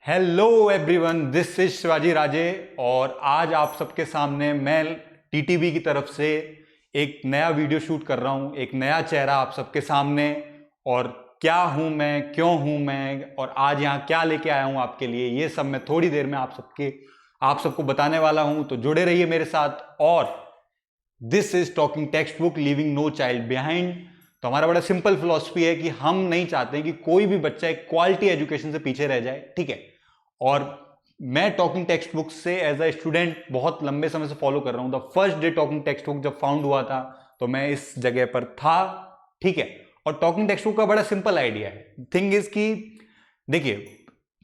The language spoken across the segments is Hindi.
Hello everyone, this is Shivaji Raje और आज आप सबके सामने मैं टीटीवी की तरफ से एक नया वीडियो शूट कर रहा हूं। एक नया चेहरा आप सबके सामने। और क्या हूं मैं, क्यों हूं मैं और आज यहां क्या लेके आया हूं आपके लिए, ये सब मैं थोड़ी देर में आप सबको बताने वाला हूं। तो जुड़े रहिए मेरे साथ। और this is talking text book, living no child behind. तो हमारा बड़ा सिंपल फिलॉसफी है कि हम नहीं चाहते कि कोई भी बच्चा एक क्वालिटी एजुकेशन से पीछे रह जाए, ठीक है। और मैं टॉकिंग टेक्स्ट बुक से एज अ स्टूडेंट बहुत लंबे समय से फॉलो कर रहा हूं। The first day talking text book जब फाउंड हुआ था तो मैं इस जगह पर था, ठीक है। और टॉकिंग टेक्स्ट बुक का बड़ा सिंपल आइडिया है। थिंग इज कि देखिए,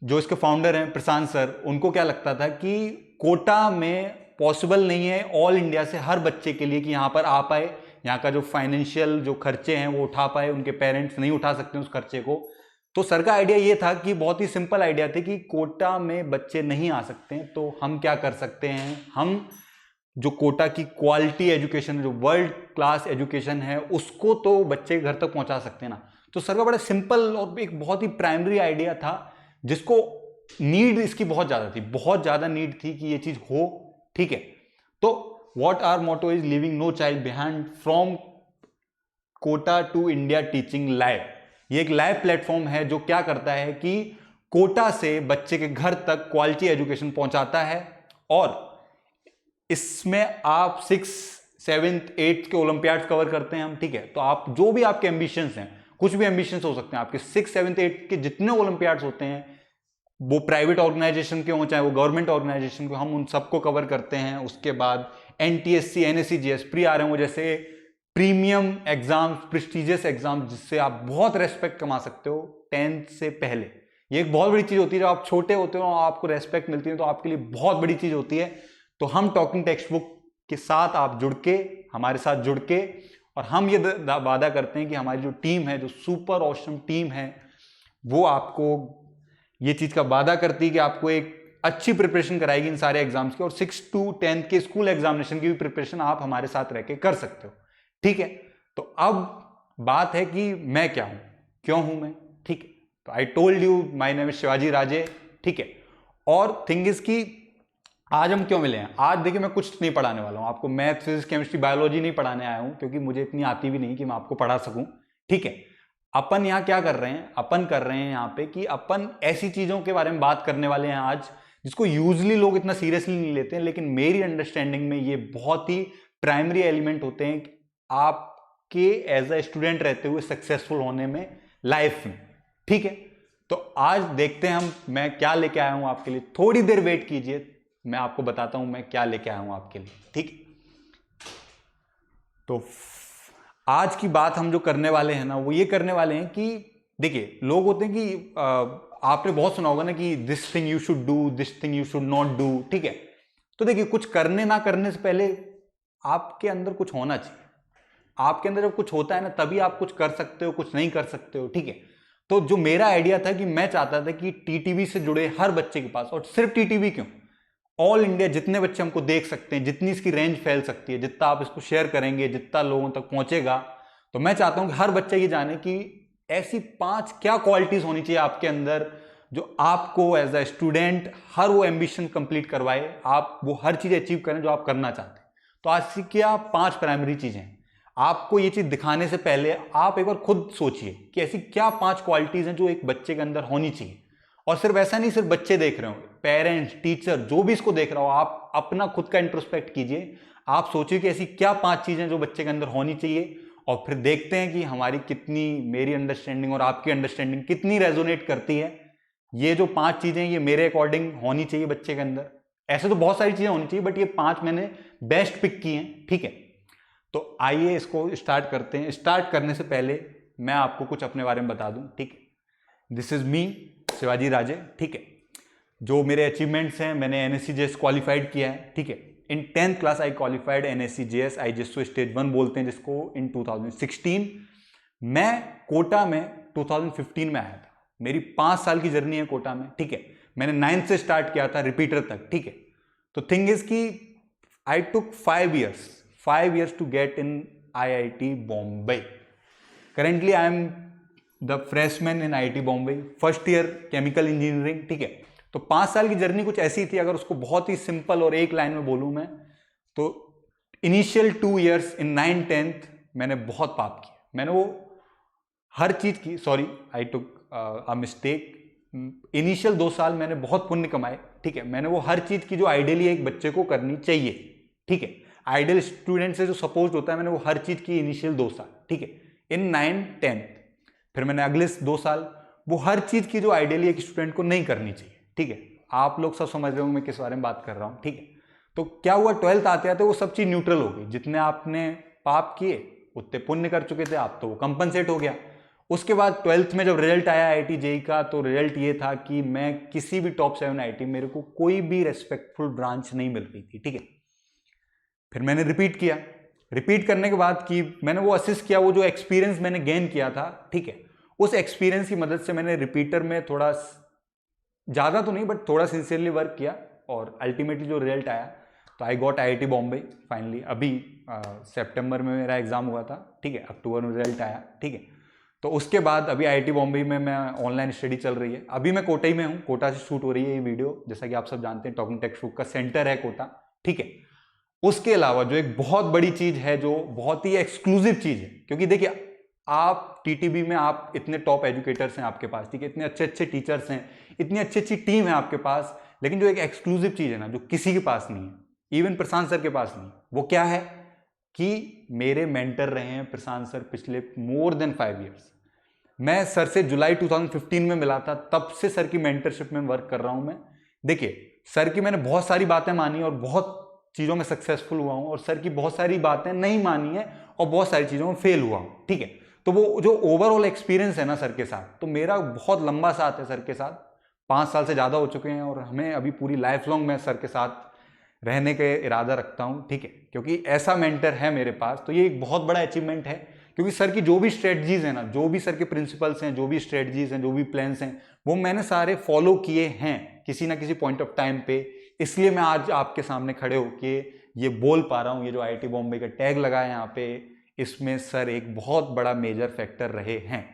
जो इसके फाउंडर हैं प्रशांत सर, उनको क्या लगता था कि कोटा में पॉसिबल नहीं है ऑल इंडिया से हर बच्चे के लिए कि यहां पर आ पाए, यहाँ का जो फाइनेंशियल जो खर्चे हैं वो उठा पाए, उनके पेरेंट्स नहीं उठा सकते उस खर्चे को। तो सर का आइडिया ये था कि बहुत ही सिंपल आइडिया थे कि कोटा में बच्चे नहीं आ सकते हैं तो हम क्या कर सकते हैं, हम जो कोटा की क्वालिटी एजुकेशन, जो वर्ल्ड क्लास एजुकेशन है, उसको तो बच्चे घर तक पहुंचा सकते हैं ना। तो सर का बड़ा सिंपल और एक बहुत ही प्राइमरी आइडिया था जिसको नीड इसकी बहुत ज्यादा थी, बहुत ज्यादा नीड थी कि ये चीज हो, ठीक है। तो what our motto is living no child behind from Kota to India teaching live. ये एक लाइव प्लेटफॉर्म है जो क्या करता है कि कोटा से बच्चे के घर तक क्वालिटी एजुकेशन पहुंचाता है। और इसमें आप 6, 7, 8 के ओलंपियाड्स कवर करते हैं हम, ठीक है। तो आप जो भी आपके एम्बिशंस हैं, कुछ भी एम्बिशंस हो सकते हैं आपके, 6, 7, 8 के जितने ओलंपियाड्स होते हैं, वो प्राइवेट ऑर्गेनाइजेशन के हो चाहे वो गवर्नमेंट ऑर्गेनाइजेशन के, हम उन सबको कवर करते हैं। उसके बाद NTSC, NSC, GS, pre RMO जैसे प्रीमियम एग्जाम, प्रेस्टिजियस एग्जाम, जिससे आप बहुत रेस्पेक्ट कमा सकते हो 10th से पहले। ये एक बहुत बड़ी चीज होती है। जब आप छोटे होते हो आपको रेस्पेक्ट मिलती है तो आपके लिए बहुत बड़ी चीज होती है। तो हम टॉकिंग टेक्स्ट बुक के साथ आप जुड़ के, हमारे साथ जुड़ के, और हम ये वादा करते हैं कि हमारी जो टीम है, जो सुपर ऑसम टीम है, वो आपको ये चीज का वादा करती है कि आपको एक अच्छी प्रिपरेशन कराएगी इन सारे एग्जाम्स की। और 6 to 10 के स्कूल एग्जामिनेशन की भी प्रिपरेशन आप हमारे साथ रह के कर सकते हो, ठीक है। तो अब बात है कि मैं क्या हूं, क्यों हूं मैं, ठीक है। तो I told you my name is Shivaji Raje, ठीक है। और थिंग इज कि आज हम क्यों मिले हैं। आज देखिए, मैं कुछ नहीं पढ़ाने वाला हूं आपको, मैथ, फिजिक्स, केमिस्ट्री, बायोलॉजी नहीं पढ़ाने आया हूं, क्योंकि मुझे इतनी आती भी नहीं कि मैं आपको पढ़ा सकूं, ठीक है। अपन यहां क्या कर रहे हैं, अपन कर रहे हैं यहां पे कि अपन ऐसी चीजों के बारे में बात करने वाले हैं आज जिसको यूजली लोग इतना सीरियसली नहीं लेते हैं, लेकिन मेरी अंडरस्टैंडिंग में ये बहुत ही प्राइमरी एलिमेंट होते हैं आपके एज अ स्टूडेंट रहते हुए सक्सेसफुल होने में, लाइफ में, ठीक है। तो आज देखते हैं हम मैं क्या लेके आया हूं आपके लिए। थोड़ी देर वेट कीजिए, मैं आपको बताता हूं मैं क्या लेके आया हूं आपके लिए, ठीक। तो आज की बात हम जो करने वाले हैं ना, वो ये करने वाले हैं कि देखिए, लोग होते हैं कि आपने बहुत सुना होगा ना कि this thing you should do, this thing you should not do, ठीक है। तो देखिए, कुछ करने ना करने से पहले आपके अंदर कुछ होना चाहिए। आपके अंदर जब कुछ होता है ना, तभी आप कुछ कर सकते हो, कुछ नहीं कर सकते हो, ठीक है। तो जो मेरा आइडिया था कि मैं चाहता था कि टीटीवी से जुड़े हर बच्चे के पास, और सिर्फ टीटीवी क्यों, ऑल इंडिया जितने बच्चे हमको देख सकते हैं, जितनी इसकी रेंज फैल सकती है, जितना आप इसको शेयर करेंगे, जितना लोगों तक पहुंचेगा, तो मैं चाहता हूं कि हर बच्चा ये जाने कि ऐसी 5 क्या क्वालिटीज होनी चाहिए आपके अंदर जो आपको एज अ स्टूडेंट हर वो एम्बिशन कंप्लीट करवाए, आप वो हर चीज अचीव करें जो आप करना चाहते हैं। तो आज की क्या 5 प्राइमरी चीजें हैं। आपको ये चीज दिखाने से पहले आप एक बार खुद सोचिए कि ऐसी क्या 5 क्वालिटीज हैं जो एक बच्चे के अंदर होनी चाहिए। और सिर्फ ऐसा नहीं, सिर्फ बच्चे देख रहे हो, पेरेंट्स, टीचर, जो भी इसको देख रहा हो, आप अपना खुद का इंट्रोस्पेक्ट कीजिए। आप सोचिए कि ऐसी क्या 5 चीजें जो बच्चे के अंदर होनी चाहिए, और फिर देखते हैं कि हमारी कितनी, मेरी अंडरस्टैंडिंग और आपकी अंडरस्टैंडिंग कितनी रेजोनेट करती है। ये जो 5 चीजें ये मेरे अकॉर्डिंग होनी चाहिए बच्चे के अंदर। ऐसे तो बहुत सारी चीजें होनी चाहिए, बट ये 5 मैंने बेस्ट पिक की हैं, ठीक है। तो आइए इसको स्टार्ट करते हैं। स्टार्ट करने से पहले मैं आपको कुछ अपने बारे में बता दूं, ठीक है। This is me, Shivaji Raje, ठीक है। जो मेरे अचीवमेंट्स हैं, मैंने एनएससीजेएस क्वालिफाइड किया है, ठीक है। In 10th class I qualified NSEJS, IJSO stage 1 बोलते हैं जिसको, इन 2016। मैं कोटा में 2015 में आया था। मेरी 5 साल की जर्नी है कोटा में, ठीक है। मैंने 9th से स्टार्ट किया था रिपीटर तक, ठीक है। तो थिंग इज की आई टुक 5 years to get in IIT Bombay. Currently I am the freshman in IIT Bombay, first year chemical engineering, ठीक है। तो 5 साल की जर्नी कुछ ऐसी थी, अगर उसको बहुत ही सिंपल और एक लाइन में बोलूं मैं, तो इनिशियल 2 years इन 9th-10th मैंने बहुत पाप किए। मैंने वो हर चीज की, sorry I took a mistake, initial 2 साल मैंने बहुत पुण्य कमाए, ठीक है। मैंने वो हर चीज की जो आइडियली एक बच्चे को करनी चाहिए, ठीक है, आइडियल स्टूडेंट से जो सपोज होता है, मैंने वो हर चीज की इनिशियल 2 साल, ठीक है, इन 9th-10th। फिर मैंने अगले 2 साल वो हर चीज की जो आइडियली एक स्टूडेंट को नहीं करनी चाहिए, ठीक है। आप लोग सब समझ रहे हो मैं किस बारे में बात कर रहा हूं, ठीक है। तो क्या हुआ, 12th आते आते वो सब चीज न्यूट्रल हो गई। जितने आपने पाप किए उतने पुण्य कर चुके थे आप, तो वो कंपनसेट हो गया। उसके बाद 12th में जब रिजल्ट आया आईआईटी जेईई का, तो रिजल्ट ये था कि मैं किसी भी टॉप 7 आईआईटी, मेरे को कोई भी रेस्पेक्टफुल ब्रांच नहीं मिल रही थी, ठीक है। फिर मैंने रिपीट किया, रिपीट करने के बाद कि मैंने वो असिस्ट किया, वो जो एक्सपीरियंस मैंने गेन किया था, ठीक है, उस एक्सपीरियंस की मदद से मैंने रिपीटर में थोड़ा ज़्यादा तो नहीं बट थोड़ा सिंसियरली वर्क किया, और अल्टीमेटली जो रिजल्ट आया, तो I got IIT Bombay finally. अभी सितंबर में मेरा एग्जाम हुआ था, ठीक है, अक्टूबर में रिजल्ट आया, ठीक है। तो उसके बाद अभी आईआईटी बॉम्बे में मैं ऑनलाइन स्टडी चल रही है। अभी मैं कोटा ही में हूँ, कोटा से शूट हो रही है ये वीडियो, जैसा कि आप सब जानते हैं टॉकिंग टेक शो का सेंटर है कोटा, ठीक है। उसके अलावा जो एक बहुत बड़ी चीज है, जो बहुत ही एक्सक्लूसिव चीज है, क्योंकि देखिए आप टीटीबी में आप इतने टॉप एजुकेटर्स हैं आपके पास, ठीक है, इतने अच्छे अच्छे टीचर्स हैं, इतनी अच्छी अच्छी टीम है आपके पास, लेकिन जो एक एक्सक्लूसिव चीज है ना, जो किसी के पास नहीं है, इवन प्रशांत सर के पास नहीं, वो क्या है कि मेरे मेंटर रहे हैं प्रशांत सर पिछले मोर देन 5 years। मैं सर से जुलाई 2015 में मिला था, तब से सर की मेंटरशिप में वर्क कर रहा हूं मैं। देखिए सर की मैंने बहुत सारी बातें मानी और बहुत चीजों में सक्सेसफुल हुआ हूं, और सर की बहुत सारी बातें नहीं मानी है और बहुत सारी चीजों में फेल हुआ हूं, ठीक है। तो वो जो ओवरऑल एक्सपीरियंस है ना सर के साथ, तो मेरा बहुत लंबा साथ है सर के साथ, 5 साल से ज्यादा हो चुके हैं, और हमें अभी पूरी लाइफ लॉन्ग मैं सर के साथ रहने के इरादा रखता हूं, ठीक है, क्योंकि ऐसा मेंटर है मेरे पास। तो ये एक बहुत बड़ा अचीवमेंट है, क्योंकि सर की जो भी स्ट्रेटजीज है ना, जो भी सर के प्रिंसिपल्स हैं, जो भी स्ट्रेटजीज हैं, जो भी प्लान्स हैं, वो मैंने सारे फॉलो किए हैं किसी ना किसी पॉइंट ऑफ टाइम पे। इसलिए मैं आज आपके सामने खड़े होके ये बोल पा रहा हूँ। ये जो आईआईटी बॉम्बे का टैग लगा है यहाँ पे, इसमें सर एक बहुत बड़ा मेजर फैक्टर रहे हैं।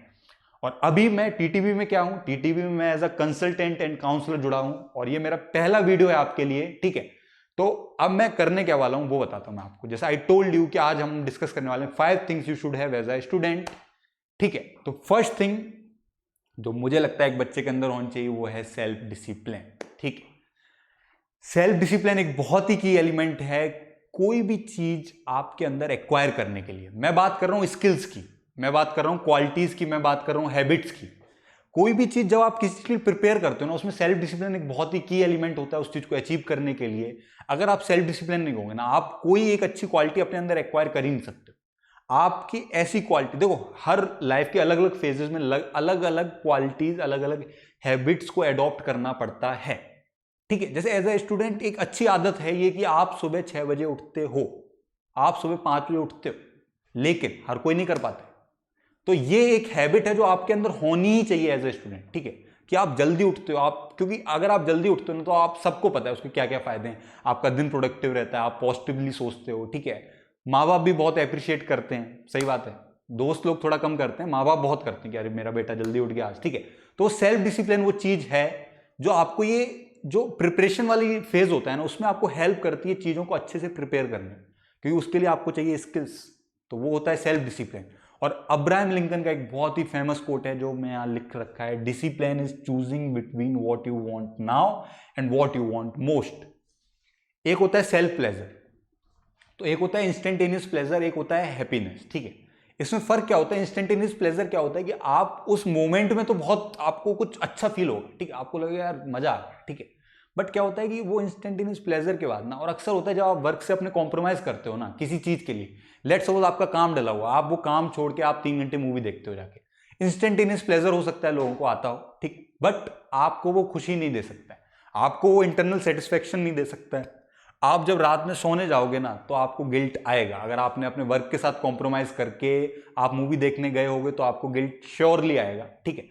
और अभी मैं टीटीबी में क्या हूँ, टीटीबी में मैं as a consultant and counsellor जुड़ा हूँ, और ये मेरा पहला वीडियो है आपके लिए, ठीक है। तो अब मैं करने क्या वाला हूं वो बताता हूं मैं आपको। जैसा आई टोल्ड यू कि आज हम डिस्कस करने वाले हैं 5 things you should have as a student, ठीक है। तो फर्स्ट थिंग जो मुझे लगता है एक बच्चे के अंदर होनी चाहिए, वो है सेल्फ डिसिप्लिन, ठीक है। सेल्फ डिसिप्लिन एक बहुत ही की एलिमेंट है कोई भी चीज आपके अंदर एक्वायर करने के लिए। मैं बात कर रहा हूं स्किल्स की, मैं बात कर रहा हूं क्वालिटीज की, मैं बात कर रहा हूं हैबिट्स की। कोई भी चीज जब आप किसी चीज के लिए प्रिपेयर करते हो ना, उसमें सेल्फ डिसिप्लिन एक बहुत ही की एलिमेंट होता है उस चीज को अचीव करने के लिए। अगर आप सेल्फ डिसिप्लिन नहीं होंगे ना, आप कोई एक अच्छी क्वालिटी अपने अंदर एक्वायर कर ही नहीं सकते। आपकी ऐसी क्वालिटी, देखो हर लाइफ के अलग अलग फेजेस में अलग अलग क्वालिटीज, अलग अलग हैबिट्स को अडॉप्ट करना पड़ता है, ठीक है। जैसे एज ए स्टूडेंट एक अच्छी आदत है ये कि आप सुबह 6 बजे उठते हो, आप सुबह 5 बजे उठते हो, लेकिन हर कोई नहीं कर पाता। तो ये एक हैबिट है जो आपके अंदर होनी ही चाहिए एज ए स्टूडेंट, ठीक है, कि आप जल्दी उठते हो। आप क्योंकि अगर आप जल्दी उठते हो ना, तो आप सबको पता है उसके क्या क्या फायदे हैं। आपका दिन प्रोडक्टिव रहता है, आप पॉजिटिवली सोचते हो, ठीक है। माँ बाप भी बहुत अप्रिशिएट करते हैं, सही बात है। दोस्त लोग थोड़ा कम करते हैं, माँ बाप बहुत करते हैं कि अरे मेरा बेटा जल्दी उठ गया आज, ठीक है। तो सेल्फ डिसिप्लिन वो चीज है जो आपको ये जो प्रिपरेशन वाली फेज होता है ना, उसमें आपको हेल्प करती है चीजों को अच्छे से प्रिपेयर करने, क्योंकि उसके लिए आपको चाहिए स्किल्स। तो वो होता है सेल्फ डिसिप्लिन। और अब्राहम लिंकन का एक बहुत ही फेमस कोट है जो मैं यहां लिख रखा है, discipline is choosing between what you want now and what you want most. एक होता है सेल्फ प्लेजर, तो एक होता है इंस्टेंटेनियस प्लेजर, एक होता है हैप्पीनेस, ठीक है। इसमें फर्क क्या होता है? इंस्टेंटेनियस प्लेजर क्या होता है कि आप उस मोमेंट में तो बहुत आपको कुछ अच्छा फील होगा, ठीक है, आपको लगेगा यार मजा आ गया, ठीक है। बट क्या होता है कि वो इंस्टेंटेनियस प्लेजर के बाद ना, और अक्सर होता है जब आप वर्क से अपने कॉम्प्रोमाइज करते हो ना किसी चीज के लिए, लेट सपोज आपका काम डला हुआ, आप वो काम छोड़ के आप 3 घंटे मूवी देखते हो जाके, इंस्टेंटेनियस प्लेजर हो सकता है लोगों को आता हो, ठीक, बट आपको वो खुशी नहीं दे सकता है, आपको वो इंटरनल सेटिस्फेक्शन नहीं दे सकता है। आप जब रात में सोने जाओगे ना, तो आपको गिल्ट आएगा। अगर आपने अपने वर्क के साथ कॉम्प्रोमाइज करके आप मूवी देखने गए होगे तो आपको गिल्ट श्योरली आएगा, ठीक है।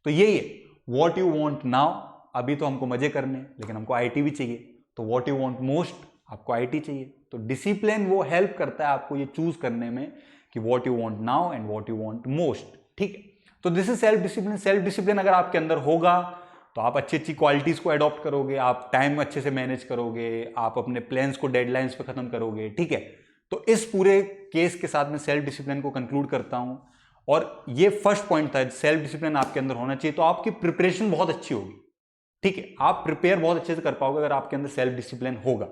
तो यही है व्हाट यू वांट नाउ, अभी तो हमको मजे करने लेकिन हमको आईटी भी चाहिए, तो व्हाट यू वांट मोस्ट, आपको आईटी चाहिए। तो डिसिप्लिन वो हेल्प करता है आपको ये चूज करने में कि what you want now and what you want most, ठीक है। तो this is self discipline. Self discipline अगर आपके अंदर होगा तो तो आप अच्छी अच्छी क्वालिटीज़ को अडॉप्ट करोगे, आप टाइम अच्छे से मैनेज करोगे, आप अपने प्लान्स को डेडलाइंस पे ख़त्म करोगे, ठीक है। तो इस पूरे केस के साथ मैं सेल्फ डिसिप्लिन को कंक्लूड करता हूं, और ये फर्स्ट पॉइंट था, सेल्फ डिसिप्लिन आपके अंदर होना चाहिए। तो आपकी प्रिपरेशन बहुत अच्छी होगी, ठीक है, आप प्रिपेयर बहुत अच्छे से कर पाओगे अगर आपके अंदर सेल्फ डिसिप्लिन होगा।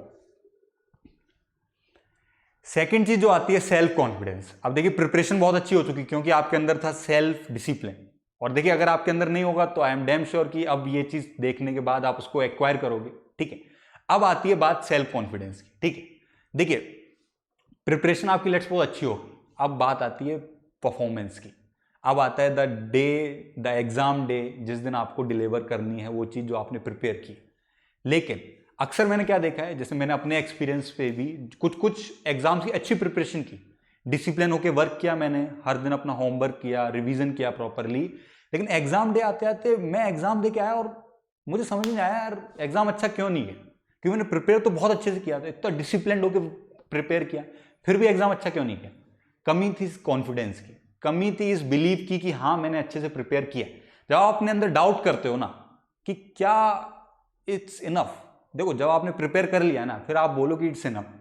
सेकेंड चीज जो आती है सेल्फ कॉन्फिडेंस। अब देखिए प्रिपरेशन बहुत अच्छी हो चुकी क्योंकि आपके अंदर था सेल्फ डिसिप्लिन, और देखिए अगर आपके अंदर नहीं होगा तो आई एम डैम श्योर कि अब ये चीज देखने के बाद आप उसको एक्वायर करोगे, ठीक है। अब आती है बात सेल्फ कॉन्फिडेंस की, ठीक है। देखिए प्रिपरेशन आपकी लेट्स बहुत अच्छी होगी, अब बात आती है परफॉर्मेंस की। अब आता है द एग्जाम डे, जिस दिन आपको डिलीवर करनी है वो चीज जो आपने प्रिपेयर की। लेकिन अक्सर मैंने क्या देखा है, जैसे मैंने अपने एक्सपीरियंस पे भी कुछ एग्जाम्स की अच्छी प्रिपरेशन की, डिसिप्लिन होकर वर्क किया, मैंने हर दिन अपना होमवर्क किया, रिवीजन किया प्रॉपरली, लेकिन एग्जाम डे आते आते मैं एग्जाम दे के आया और मुझे समझ नहीं आया यार एग्जाम अच्छा क्यों नहीं है, क्योंकि मैंने प्रिपेयर तो बहुत अच्छे से किया था, इतना डिसिप्लिन होकर प्रिपेयर किया, फिर भी एग्जाम अच्छा क्यों नहीं किया। कमी थी कॉन्फिडेंस की, कमी थी इस बिलीव की कि हाँ मैंने अच्छे से प्रिपेयर किया। जब आप अपने अंदर डाउट करते हो ना कि क्या इट्स इनफ, देखो जब आपने प्रिपेयर कर लिया ना फिर आप बोलो कि इट्स इनफ,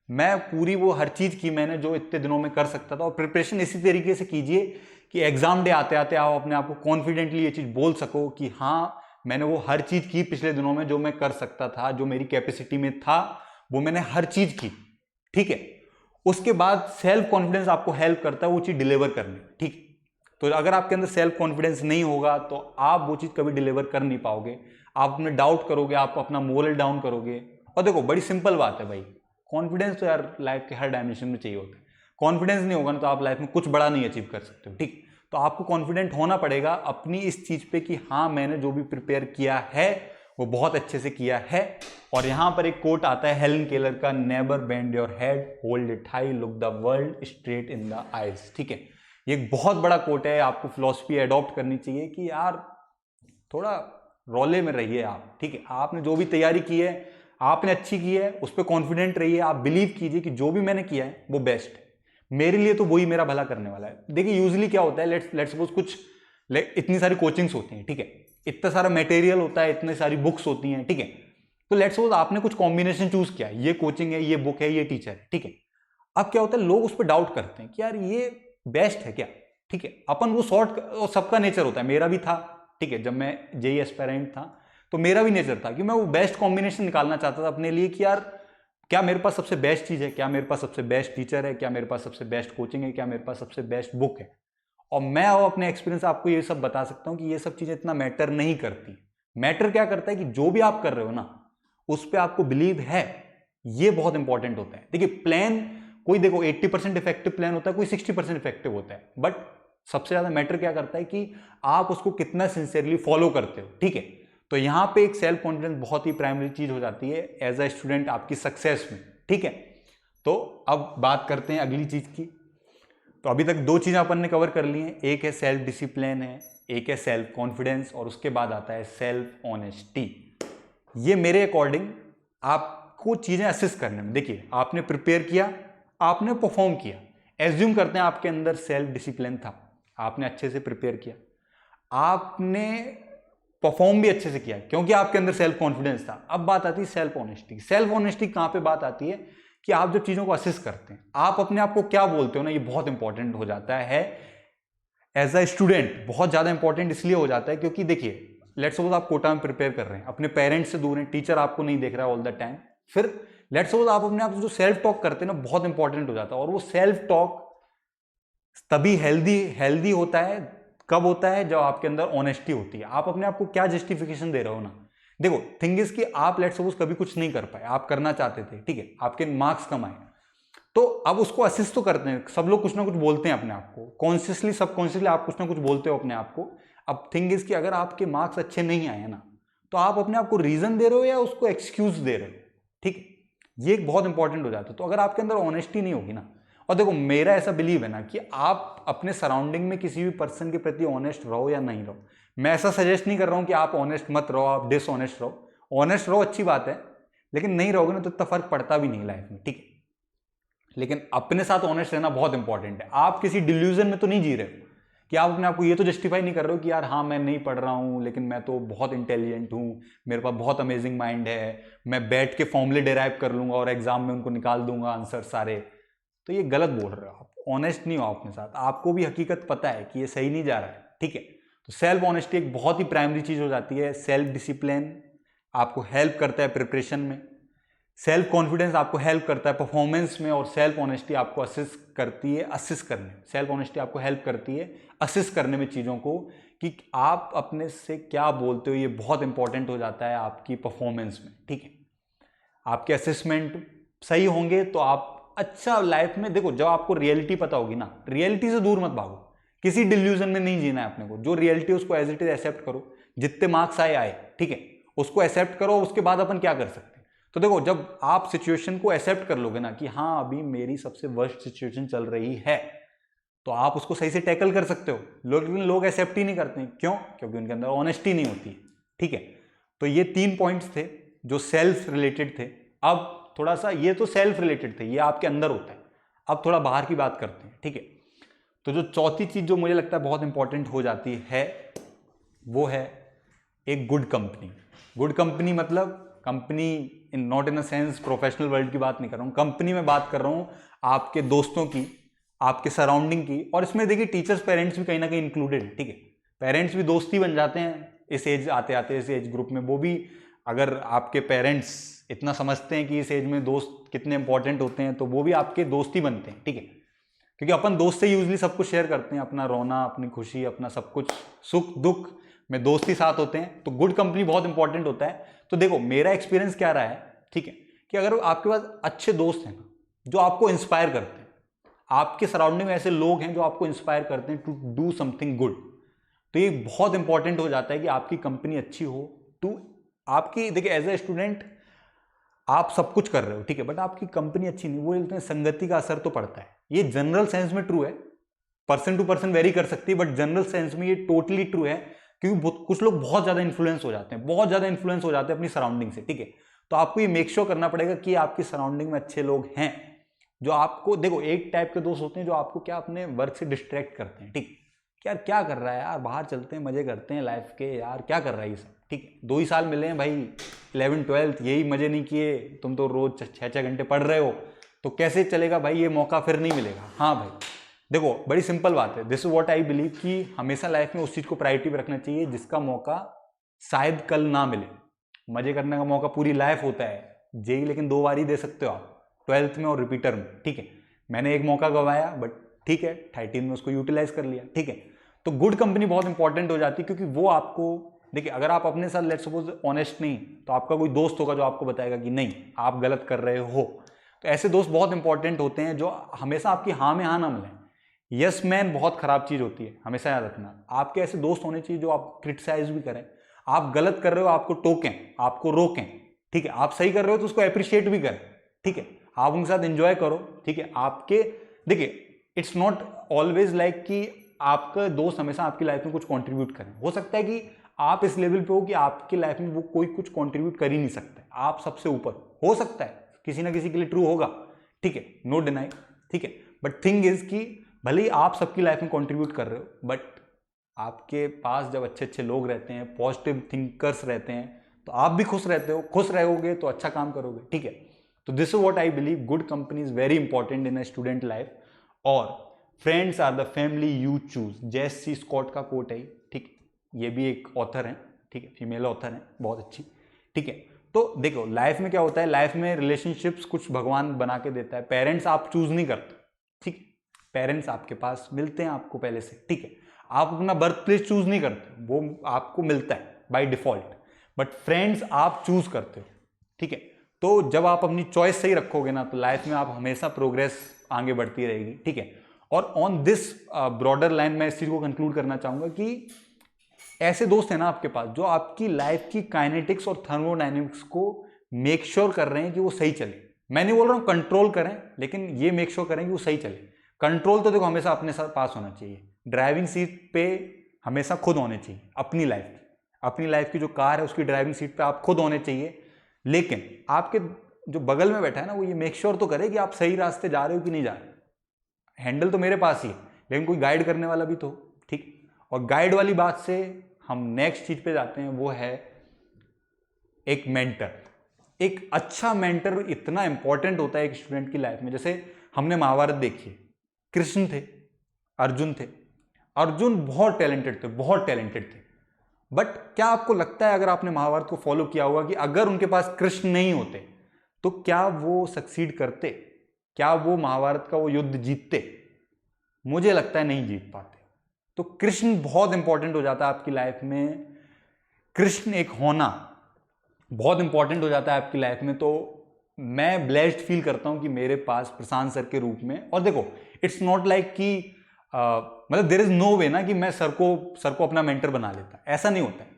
मैं पूरी वो हर चीज की मैंने जो इतने दिनों में कर सकता था। और प्रिपरेशन इसी तरीके से कीजिए कि एग्जाम डे आते आते आप अपने आप को कॉन्फिडेंटली ये चीज बोल सको कि हाँ मैंने वो हर चीज की पिछले दिनों में जो मैं कर सकता था, जो मेरी कैपेसिटी में था वो मैंने हर चीज की, ठीक है। उसके बाद सेल्फ कॉन्फिडेंस आपको हेल्प करता है वो चीज डिलीवर करने, ठीक। तो अगर आपके अंदर सेल्फ कॉन्फिडेंस नहीं होगा तो आप वो चीज कभी डिलीवर कर नहीं पाओगे, आप अपने डाउट करोगे, आप अपना मोरल डाउन करोगे। और देखो बड़ी सिंपल बात है भाई, कॉन्फिडेंस तो यार लाइफ के हर डायमेंशन में चाहिए होता है। कॉन्फिडेंस नहीं होगा ना तो आप लाइफ में कुछ बड़ा नहीं अचीव कर सकते हो, ठीक। तो आपको कॉन्फिडेंट होना पड़ेगा अपनी इस चीज पे कि हाँ मैंने जो भी प्रिपेयर किया है वो बहुत अच्छे से किया है। और यहां पर एक कोट आता है हेलन केलर का, never bend your head, hold it high, look the world straight in the eyes, ठीक है। ये एक बहुत बड़ा कोट है, आपको फिलॉसफी अडॉप्ट करनी चाहिए कि यार थोड़ा रोले में रहिए आप, ठीक है। आपने जो भी तैयारी की है आपने अच्छी की है, उस पर कॉन्फिडेंट रहिए, आप बिलीव कीजिए कि जो भी मैंने किया है वो बेस्ट है, मेरे लिए तो वही मेरा भला करने वाला है। देखिए यूजुअली क्या होता है, लेट्स सपोज कुछ इतनी सारी कोचिंग्स होती हैं, ठीक है, इतना सारा मटेरियल होता है, इतनी सारी बुक्स होती हैं, ठीक है। तो लेट्स सपोज आपने कुछ कॉम्बिनेशन चूज किया, ये कोचिंग है, ये बुक है, ये टीचर है, ठीक है। अब क्या होता है लोग उस पर डाउट करते हैं कि यार ये बेस्ट है क्या, ठीक है। अपन वो सॉर्ट, सबका नेचर होता है, मेरा भी था, ठीक है। जब मैं जेईई एस्पिरेंट था तो मेरा भी नेचर था कि मैं वो बेस्ट कॉम्बिनेशन निकालना चाहता था अपने लिए कि यार क्या मेरे पास सबसे बेस्ट चीज है, क्या मेरे पास सबसे बेस्ट टीचर है, क्या मेरे पास सबसे बेस्ट कोचिंग है, क्या मेरे पास सबसे बेस्ट बुक है। और मैं अपने एक्सपीरियंस आपको ये सब बता सकता हूं कि ये सब चीजें इतना मैटर नहीं करती। मैटर क्या करता है कि जो भी आप कर रहे हो ना उस पर आपको बिलीव है, ये बहुत इंपॉर्टेंट होता है। देखिए प्लान कोई देखो 80% इफेक्टिव प्लान होता है, कोई 60% इफेक्टिव होता है, बट सबसे ज्यादा मैटर क्या करता है कि आप उसको कितना सिंसियरली फॉलो करते हो, ठीक है। तो यहां पे एक सेल्फ कॉन्फिडेंस बहुत ही प्राइमरी चीज हो जाती है एज अ स्टूडेंट आपकी सक्सेस में, ठीक है। तो अब बात करते हैं अगली चीज की। तो अभी तक दो चीजें अपन ने कवर कर ली हैं, एक है सेल्फ डिसिप्लिन है, एक है सेल्फ कॉन्फिडेंस, और उसके बाद आता है सेल्फ ऑनेस्टी। ये मेरे अकॉर्डिंग आपको चीजें असिस्ट करने में, देखिए आपने प्रिपेयर किया, आपने परफॉर्म किया, एज्यूम करते हैं आपके अंदर सेल्फ डिसिप्लिन था, आपने अच्छे से प्रिपेयर किया, आपने परफॉर्म भी अच्छे से किया क्योंकि आपके अंदर सेल्फ कॉन्फिडेंस था। अब बात आती है सेल्फ ऑनेस्टी। सेल्फ ऑनेस्टी कहां पे बात आती है कि आप जब चीजों को असिस्ट करते हैं, आप अपने आप को क्या बोलते हो ना, ये बहुत इंपॉर्टेंट हो जाता है एज अ स्टूडेंट। बहुत ज्यादा इंपॉर्टेंट इसलिए हो जाता है क्योंकि देखिए लेट्स सपोज आप कोटा में प्रिपेयर कर रहे हैं, अपने पेरेंट्स से दूर हैं, टीचर आपको नहीं देख रहा है ऑल द टाइम, फिर लेट्स सपोज आप अपने आप से जो सेल्फ टॉक करते हैं ना बहुत इंपॉर्टेंट हो जाता है। और वो सेल्फ टॉक तभी हेल्दी होता है, कब होता है, जब आपके अंदर ऑनेस्टी होती है। आप अपने आप को क्या जस्टिफिकेशन दे रहे हो ना, देखो थिंग इज कि आप लेट्स सपोज कभी कुछ नहीं कर पाए, आप करना चाहते थे, ठीक है, आपके मार्क्स कम आए, तो अब उसको असिस्ट तो करते हैं, सब लोग कुछ ना कुछ बोलते हैं अपने आप को, कॉन्शियसली सबकॉन्शियसली आप कुछ ना कुछ बोलते हो अपने आप को। अब थिंग इज कि अगर आपके मार्क्स अच्छे नहीं आए ना तो आप अपने आप को रीजन दे रहे हो या उसको एक्सक्यूज दे रहे हो, ठीक, ये एक बहुत इंपॉर्टेंट हो जाता है। तो अगर आपके अंदर ऑनेस्टी नहीं होगी ना, और देखो मेरा ऐसा बिलीव है ना कि आप अपने सराउंडिंग में किसी भी पर्सन के प्रति ऑनेस्ट रहो या नहीं रहो, मैं ऐसा सजेस्ट नहीं कर रहा हूं कि आप ऑनेस्ट मत रहो, आप डिसऑनेस्ट रहो। ऑनेस्ट रहो अच्छी बात है, लेकिन नहीं रहोगे ना तो इतना फर्क पड़ता भी नहीं लाइफ में, ठीक है। लेकिन अपने साथ ऑनेस्ट रहना बहुत इंपॉर्टेंट है। आप किसी डिल्यूजन में तो नहीं जी रहे हो कि आप अपने आप को ये तो जस्टिफाई नहीं कर रहे हो कि यार हाँ मैं नहीं पढ़ रहा हूँ लेकिन मैं तो बहुत इंटेलिजेंट हूँ, मेरे पास बहुत अमेजिंग माइंड है, मैं बैठ के फॉर्मूले डिराइव कर लूंगा और एग्जाम में उनको निकाल दूंगा आंसर सारे। तो ये गलत बोल रहे हो आप, ऑनेस्ट नहीं हो अपने साथ, आपको भी हकीकत पता है कि ये सही नहीं जा रहा है, ठीक है। तो सेल्फ ऑनेस्टी एक बहुत ही प्राइमरी चीज हो जाती है। सेल्फ डिसिप्लिन आपको हेल्प करता है प्रिपरेशन में, सेल्फ कॉन्फिडेंस आपको हेल्प करता है परफॉर्मेंस में, और सेल्फ ऑनेस्टी आपको असिस्ट करती है असिस्ट करने में। सेल्फ ऑनेस्टी आपको हेल्प करती है असिस्ट करने में चीज़ों को, कि आप अपने से क्या बोलते हो, ये बहुत इंपॉर्टेंट हो जाता है आपकी परफॉर्मेंस में, ठीक है। आपके असेसमेंट सही होंगे तो आप अच्छा लाइफ में, देखो जब आपको रियलिटी पता होगी ना, रियलिटी से दूर मत भागो, किसी डिल्यूजन में नहीं जीना है अपने को। जो रियलिटी उसको एज इट इज एक्सेप्ट करो, जितने मार्क्स आए आए, ठीक है, उसको एक्सेप्ट करो। उसके बाद अपन क्या कर सकते हैं, तो देखो जब आप सिचुएशन को एक्सेप्ट कर लोगे ना कि हाँ अभी मेरी सबसे वर्स्ट सिचुएशन चल रही है, तो आप उसको सही से टैकल कर सकते हो। लेकिन लोग एक्सेप्ट ही नहीं करते हैं, क्यों? क्योंकि उनके अंदर ऑनेस्टी नहीं होती है, ठीक है। तो ये 3 पॉइंट्स थे जो सेल्फ रिलेटेड थे। अब थोड़ा सा, ये तो सेल्फ रिलेटेड थे, ये आपके अंदर होता है। अब थोड़ा बाहर की बात करते हैं, ठीक है। तो जो चौथी चीज जो मुझे लगता है बहुत इंपॉर्टेंट हो जाती है, वो है एक गुड कंपनी। गुड कंपनी मतलब company in not in a sense professional world की बात नहीं कर रहा हूं, कंपनी में बात कर रहा हूं आपके दोस्तों की, आपके सराउंडिंग की। और इसमें देखिए टीचर्स पेरेंट्स भी कहीं ना कहीं इंक्लूडेड है, ठीक है। पेरेंट्स भी दोस्ती बन जाते हैं इस एज आते आते, इस एज ग्रुप में। वो भी, अगर आपके पेरेंट्स इतना समझते हैं कि इस एज में दोस्त कितने इंपॉर्टेंट होते हैं, तो वो भी आपके दोस्त ही बनते हैं, ठीक है। क्योंकि अपन दोस्त से यूजली सब कुछ शेयर करते हैं, अपना रोना, अपनी खुशी, अपना सब कुछ, सुख दुख में दोस्त ही साथ होते हैं। तो गुड कंपनी बहुत इंपॉर्टेंट होता है। तो देखो मेरा एक्सपीरियंस क्या रहा है, ठीक है, कि अगर आपके पास अच्छे दोस्त हैं जो आपको इंस्पायर करते हैं, आपके सराउंडिंग में ऐसे लोग हैं जो आपको इंस्पायर करते हैं टू डू समथिंग गुड, तो ये बहुत इंपॉर्टेंट हो जाता है कि आपकी कंपनी अच्छी हो। टू आपकी, देखिए एज ए स्टूडेंट आप सब कुछ कर रहे हो, ठीक है, बट आपकी कंपनी अच्छी नहीं, वो बोलते हैं संगति का असर तो पड़ता है। ये जनरल सेंस में ट्रू है, पर्सन टू पर्सन वेरी कर सकती है, बट जनरल सेंस में ये टोटली ट्रू है। क्योंकि कुछ लोग बहुत ज्यादा इन्फ्लुएंस हो जाते हैं, बहुत ज्यादा इन्फ्लुएंस हो जाते हैं अपनी सराउंडिंग से, ठीक है। तो आपको ये मेक श्योर करना पड़ेगा कि आपकी सराउंडिंग में अच्छे लोग हैं जो आपको, देखो एक टाइप के दोस्त होते हैं जो आपको क्या अपने वर्क से डिस्ट्रैक्ट करते हैं, ठीक, यार क्या कर रहा है यार, बाहर चलते हैं मजे करते हैं लाइफ के, यार क्या कर रहा है ये सब, ठीक है। 2 ही साल मिले हैं भाई, 11th 12th यही मजे नहीं किए, तुम तो रोज 6-6 घंटे पढ़ रहे हो, तो कैसे चलेगा भाई, ये मौका फिर नहीं मिलेगा। हाँ भाई देखो बड़ी सिंपल बात है, this is what I believe, कि हमेशा लाइफ में उस चीज को प्रायोरिटी पे रखना चाहिए जिसका मौका शायद कल ना मिले। मजे करने का मौका पूरी लाइफ होता है, जेई लेकिन 2 बार ही दे सकते हो आप, 12th में और रिपीटर में, ठीक है। मैंने एक मौका गंवाया, बट ठीक है 13 में उसको यूटिलाइज कर लिया, ठीक है। तो गुड कंपनी बहुत इंपॉर्टेंट हो जाती है, क्योंकि वो आपको, देखिए अगर आप अपने साथ लेट्स सपोज ऑनेस्ट नहीं, तो आपका कोई दोस्त होगा जो आपको बताएगा कि नहीं आप गलत कर रहे हो। तो ऐसे दोस्त बहुत इंपॉर्टेंट होते हैं जो हमेशा आपकी हाँ में हाँ ना मिले। यस मैन बहुत खराब चीज होती है, हमेशा याद रखना। आपके ऐसे दोस्त होने चाहिए जो आप क्रिटिसाइज भी करें, आप गलत कर रहे हो आपको टोकें, आपको रोकें, ठीक है। आप सही कर रहे हो तो उसको अप्रिशिएट भी करें, ठीक है। आप उनके साथ एंजॉय करो, ठीक है। आपके, देखिए इट्स नॉट ऑलवेज लाइक कि आपका दोस्त हमेशा आपकी लाइफ में कुछ कंट्रीब्यूट करें। हो सकता है कि आप इस लेवल पे हो कि आपकी लाइफ में वो कोई कुछ कंट्रीब्यूट कर ही नहीं सकता, आप सबसे ऊपर, हो सकता है किसी ना किसी के लिए ट्रू होगा, ठीक है, नो डिनाई, ठीक है। बट थिंग इज कि भले ही आप सबकी लाइफ में कंट्रीब्यूट कर रहे हो, बट आपके पास जब अच्छे अच्छे लोग रहते हैं, पॉजिटिव थिंकर्स रहते हैं, तो आप भी खुश रहते हो, खुश रहोगे तो अच्छा काम करोगे, ठीक है। तो this is what I believe, good company is very important in a student life. और friends are the family you choose, Jessie Scott का कोट है, ठीक, ये भी एक ऑथर है, ठीक है, फीमेल ऑथर है, बहुत अच्छी, ठीक है। तो देखो लाइफ में क्या होता है, लाइफ में रिलेशनशिप्स कुछ भगवान बना के देता है, पेरेंट्स आप चूज नहीं करते, ठीक, पेरेंट्स आपके पास मिलते हैं आपको पहले से, ठीक है। आप अपना बर्थ प्लेस चूज नहीं करते, वो आपको मिलता है बाय डिफॉल्ट, बट फ्रेंड्स आप चूज करते हो, ठीक है। तो जब आप अपनी चॉइस सही रखोगे ना, तो लाइफ में आप हमेशा प्रोग्रेस आगे बढ़ती रहेगी, ठीक है। और ऑन दिस ब्रॉडर लाइन मैं इस चीज को कंक्लूड करना चाहूंगा कि ऐसे दोस्त हैं ना आपके पास जो आपकी लाइफ की काइनेटिक्स और थर्मोडायनेमिक्स को मेक श्योर कर रहे हैं कि वो सही चले। मैं नहीं बोल रहा हूं कंट्रोल करें, लेकिन ये मेक श्योर करें कि वो सही चले। कंट्रोल तो देखो हमेशा अपने साथ पास होना चाहिए, ड्राइविंग सीट पे हमेशा खुद होने चाहिए, अपनी लाइफ की जो कार है उसकी ड्राइविंग सीट पे आप खुद होने चाहिए। लेकिन आपके जो बगल में बैठा है ना, वो ये मेक श्योर तो करे कि आप सही रास्ते जा रहे हो कि नहीं जा रहे। हैंडल तो मेरे पास ही है, लेकिन कोई गाइड करने वाला भी तो, ठीक ठीक। और गाइड वाली बात से हम नेक्स्ट चीज पे जाते हैं, वो है एक मेंटर। एक अच्छा मेंटर इतना इंपॉर्टेंट होता है एक स्टूडेंट की लाइफ में। जैसे हमने महाभारत देखी, कृष्ण थे, अर्जुन थे। अर्जुन बहुत टैलेंटेड थे, बहुत टैलेंटेड थे। बट क्या आपको लगता है, अगर आपने महाभारत को फॉलो किया होगा, कि अगर उनके पास कृष्ण नहीं होते तो क्या वो सक्सीड करते? क्या वो महाभारत का वो युद्ध जीतते? मुझे लगता है नहीं जीत पाते। तो कृष्ण बहुत इंपॉर्टेंट हो जाता है आपकी लाइफ में। कृष्ण एक होना बहुत इंपॉर्टेंट हो जाता है आपकी लाइफ में। तो मैं ब्लेस्ड फील करता हूं कि मेरे पास प्रशांत सर के रूप में। और देखो, इट्स नॉट लाइक कि मतलब देयर इज नो वे ना कि मैं सर को अपना मेंटर बना लेता, ऐसा नहीं होता है।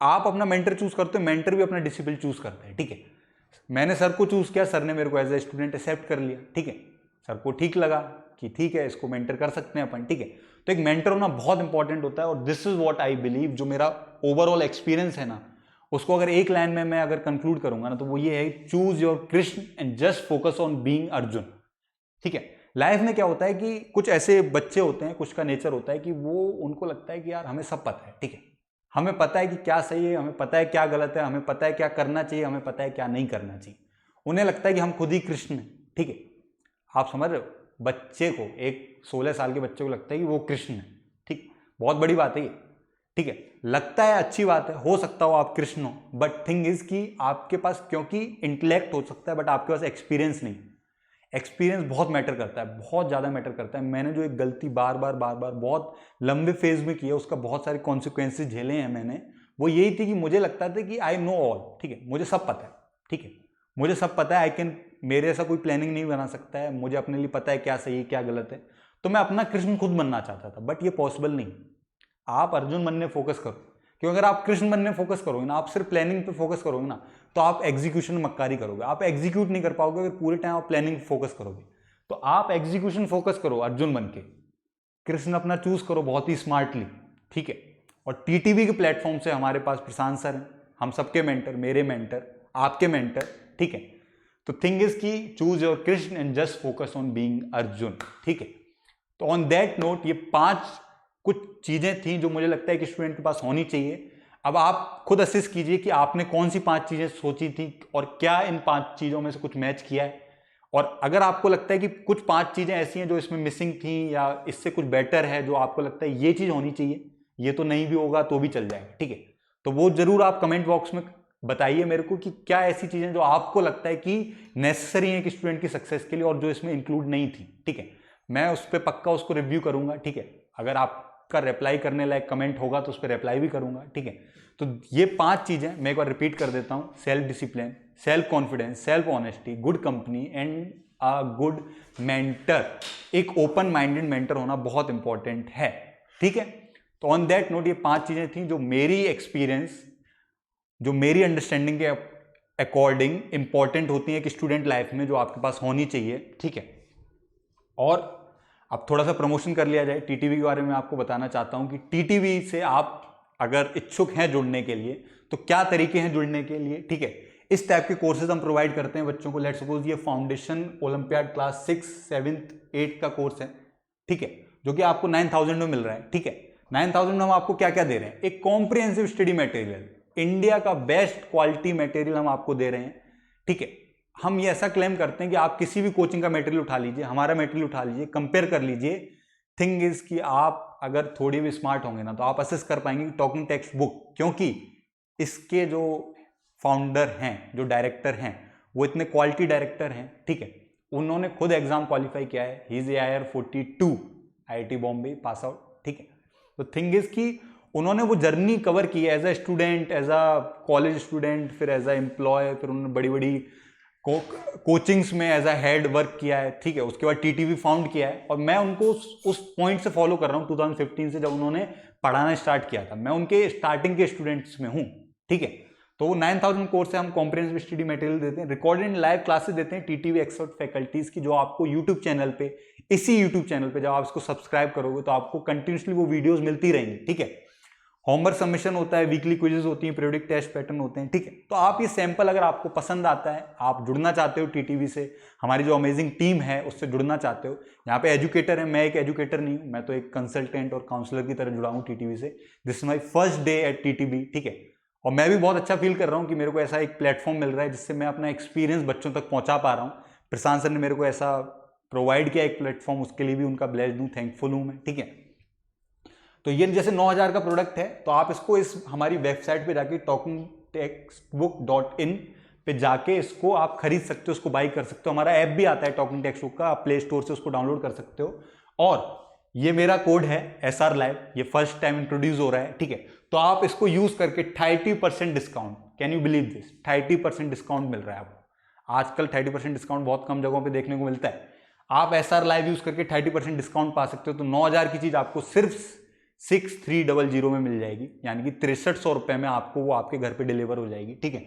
आप अपना मेंटर चूज करते हो, मेंटर भी अपना डिसिप्लिन चूज करते हैं, ठीक है। मैंने सर को चूज किया, सर ने मेरे को एज ए स्टूडेंट एक्सेप्ट कर लिया, ठीक है। सर को ठीक लगा कि ठीक है, इसको मेंटर कर सकते हैं अपन, ठीक है। तो एक मेंटर होना बहुत इंपॉर्टेंट होता है। और this is what I believe, जो मेरा ओवरऑल एक्सपीरियंस है ना, उसको अगर एक लाइन में मैं अगर कंक्लूड करूंगा ना, तो वो ये है, choose your Krishna and just focus on being Arjun, ठीक है। लाइफ में क्या होता है कि कुछ ऐसे बच्चे होते हैं, कुछ का नेचर होता है कि वो, उनको लगता है कि यार हमें सब पता है, ठीक है, हमें पता है कि क्या सही है, हमें पता है क्या गलत है, हमें पता है क्या करना चाहिए, हमें पता है क्या नहीं करना चाहिए। उन्हें लगता है कि हम खुद ही कृष्ण हैं, ठीक है। आप समझ रहे हो? बच्चे को, एक 16 साल के बच्चे को लगता है कि वो कृष्ण है, ठीक। बहुत बड़ी बात है ये, ठीक है। लगता है, अच्छी बात है, हो सकता हो आप कृष्ण हो, बट थिंग इज कि आपके पास, क्योंकि इंटेलेक्ट हो सकता है बट आपके पास एक्सपीरियंस नहीं। एक्सपीरियंस बहुत मैटर करता है, बहुत ज़्यादा मैटर करता है। मैंने जो एक गलती बार बार बहुत लंबे फेज में की है, उसका बहुत सारे कॉन्सिक्वेंसेज झेले हैं मैंने। वो यही थी कि मुझे लगता था कि आई नो ऑल, ठीक है, मुझे सब पता है, ठीक है, मुझे सब पता है, आई कैन, मेरे ऐसा कोई प्लानिंग नहीं बना सकता है, मुझे अपने लिए पता है क्या सही है क्या गलत है। तो मैं अपना कृष्ण खुद बनना चाहता था, बट ये पॉसिबल नहीं। आप अर्जुन बनने फोकस करो, क्योंकि अगर आप कृष्ण बनने फोकस करोगे ना, आप सिर्फ प्लानिंग पे फोकस करोगे ना, तो आप एग्जीक्यूशन में मक्कारी करोगे, आप एग्जीक्यूट नहीं कर पाओगे। अगर पूरे टाइम आप प्लानिंग पे फोकस करोगे, तो आप एग्जीक्यूशन फोकस करो अर्जुन बन के, कृष्ण अपना चूज करो बहुत ही स्मार्टली, ठीक है। और टीटीवी के प्लेटफॉर्म से हमारे पास प्रशांत सर हैं, हम सबके मेंटर, मेरे मेंटर, आपके मेंटर, ठीक है। तो थिंग इज की choose your Krishna and just focus on being Arjun, ठीक है। तो ऑन दैट नोट, ये 5 कुछ चीजें थी जो मुझे लगता है कि स्टूडेंट के पास होनी चाहिए। अब आप खुद असेस कीजिए कि आपने कौन सी 5 चीजें सोची थी और क्या इन 5 चीजों में से कुछ मैच किया है। और अगर आपको लगता है कि कुछ 5 चीजें ऐसी हैं जो इसमें मिसिंग थी, या इससे कुछ बेटर है जो आपको लगता है ये चीज होनी चाहिए, ये तो नहीं भी होगा तो भी चल जाएगा, ठीक है। तो वो जरूर आप कमेंट बॉक्स में बताइए मेरे को कि क्या ऐसी चीजें जो आपको लगता है कि नेसेसरी है कि स्टूडेंट की सक्सेस के लिए, और जो इसमें इंक्लूड नहीं थी, ठीक है। मैं उस पर पक्का उसको रिव्यू करूंगा, ठीक है। अगर आपका रिप्लाई करने लायक कमेंट होगा तो उस पर रिप्लाई भी करूंगा, ठीक है। तो ये 5 चीजें मैं एक बार रिपीट कर देता हूं: self discipline, self confidence, self honesty, good company and a good mentor. एक ओपन माइंडेड मेंटर होना बहुत इंपॉर्टेंट है, ठीक है। तो ऑन दैट नोट, ये 5 चीजें थी जो मेरी एक्सपीरियंस, जो मेरी अंडरस्टैंडिंग के अकॉर्डिंग इंपॉर्टेंट होती है कि स्टूडेंट लाइफ में जो आपके पास होनी चाहिए, ठीक है। और अब थोड़ा सा प्रमोशन कर लिया जाए टीटीवी के बारे में। आपको बताना चाहता हूं कि टीटीवी से आप अगर इच्छुक हैं जुड़ने के लिए, तो क्या तरीके हैं जुड़ने के लिए, ठीक है। इस टाइप के कोर्सेज हम प्रोवाइड करते हैं बच्चों को। लेट्स सपोज ये foundation olympiad class 6, 7th, 8th का कोर्स है, ठीक है, जो कि आपको 9000 में मिल रहा है, ठीक है। 9000 में हम आपको क्या क्या दे रहे हैं? एक कॉम्प्रिहेंसिव स्टडी मटेरियल, इंडिया का बेस्ट क्वालिटी मटेरियल हम आपको दे रहे हैं, ठीक है। हम ये ऐसा क्लेम करते हैं कि आप किसी भी कोचिंग का मटेरियल उठा लीजिए, हमारा मटेरियल उठा लीजिए, कंपेयर कर लीजिए। थिंग इज कि आप अगर थोड़ी भी स्मार्ट होंगे ना, तो आप असेस कर पाएंगे कि टॉकिंग टेक्स्ट बुक, क्योंकि इसके जो फाउंडर हैं, जो डायरेक्टर हैं, वो इतने क्वालिटी डायरेक्टर हैं, ठीक है। उन्होंने खुद एग्जाम क्वालिफाई किया है, he is AIR 42, IIT Bombay pass out, ठीक है। तो थिंग इज कि उन्होंने वो जर्नी कवर की है as a student, as a college student, फिर एज अ एम्प्लॉय, फिर उन्होंने बड़ी बड़ी कोचिंग्स में एज अ हेड वर्क किया है, ठीक है। उसके बाद टीटीवी फाउंड किया है, और मैं उनको उस पॉइंट से फॉलो कर रहा हूँ 2015 से, जब उन्होंने पढ़ाना स्टार्ट किया था। मैं उनके स्टार्टिंग के स्टूडेंट्स में हूँ, ठीक है। तो 9000 कोर्स है, हम कॉम्प्रिहेंसिव स्टडी मटेरियल देते हैं, रिकॉर्डेड एंड लाइव क्लासेस देते हैं टीटीवी एक्सपर्ट फैकल्टीज की, जो आपको यूट्यूब चैनल पे, इसी यूट्यूब चैनल पे जब आप इसको सब्सक्राइब करोगे तो आपको कंटिन्यूसली वो वीडियोस मिलती रहेंगी, ठीक है। होमवर्क सबमिशन होता है, वीकली क्विजेज होती हैं, पीरियोडिक टेस्ट पैटर्न होते हैं, ठीक है। तो आप ये सैंपल अगर आपको पसंद आता है, आप जुड़ना चाहते हो टीटीवी से, हमारी जो अमेजिंग टीम है उससे जुड़ना चाहते हो, यहाँ पे एजुकेटर है, मैं एक एजुकेटर नहीं हूँ, मैं तो एक कंसल्टेंट और काउंसलर की तरह जुड़ा हूँ टीटीवी से। This is my first day at TTV, ठीक है। और मैं भी बहुत अच्छा फील कर रहा हूँ कि मेरे को ऐसा एक प्लेटफॉर्म मिल रहा है जिससे मैं अपना एक्सपीरियंस बच्चों तक पहुंचा पा रहा हूँ। प्रशांत सर ने मेरे को ऐसा प्रोवाइड किया एक प्लेटफॉर्म, उसके लिए भी उनका ब्लेस्ड हूँ, थैंकफुल हूँ मैं, ठीक है। तो ये जैसे 9000 का प्रोडक्ट है, तो आप इसको इस हमारी वेबसाइट पे जाके talkingtextbook.in पे जाके इसको आप खरीद सकते हो, उसको बाई कर सकते हो। हमारा ऐप भी आता है टॉकिंग टेक्स्ट बुक का, आप प्ले स्टोर से उसको डाउनलोड कर सकते हो। और ये मेरा कोड है SR Live, ये फर्स्ट टाइम इंट्रोड्यूस हो रहा है, ठीक है। तो आप इसको यूज करके 30% discount, can you believe this, 30% discount मिल रहा है आपको। आजकल 30% डिस्काउंट बहुत कम जगहों पे देखने को मिलता है। आप SR Live यूज करके 30% डिस्काउंट पा सकते हो। तो 9000 की चीज आपको सिर्फ 6300 में मिल जाएगी, यानी कि 6300 रुपए में आपको वो आपके घर पे डिलीवर हो जाएगी, ठीक है।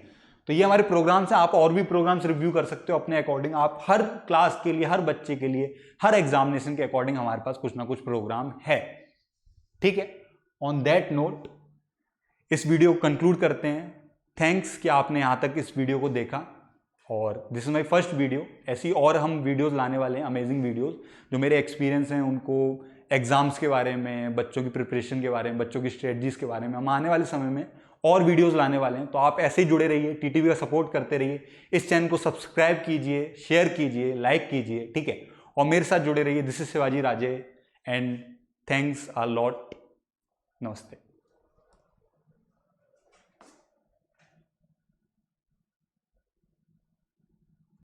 तो ये हमारे प्रोग्राम्स हैं, आप और भी प्रोग्राम्स रिव्यू कर सकते हो अपने अकॉर्डिंग। आप हर क्लास के लिए, हर बच्चे के लिए, हर एग्जामिनेशन के अकॉर्डिंग हमारे पास कुछ ना कुछ प्रोग्राम है, ठीक है। ऑन दैट नोट इस वीडियो को कंक्लूड करते हैं। थैंक्स कि आपने यहाँ तक इस वीडियो को देखा, और this is my first video. ऐसी और हम वीडियोस लाने वाले हैं, अमेजिंग वीडियोस, जो मेरे एक्सपीरियंस हैं उनको, एग्जाम्स के बारे में, बच्चों की प्रिपरेशन के बारे में, बच्चों की स्ट्रेटजीज के बारे में हम आने वाले समय में और वीडियोस लाने वाले हैं। तो आप ऐसे ही जुड़े रहिए, टीटीवी का सपोर्ट करते रहिए, इस चैनल को सब्सक्राइब कीजिए, शेयर कीजिए, लाइक कीजिए, ठीक है। और मेरे साथ जुड़े रहिए। This is Shivaji Raje and thanks a lot. नमस्ते।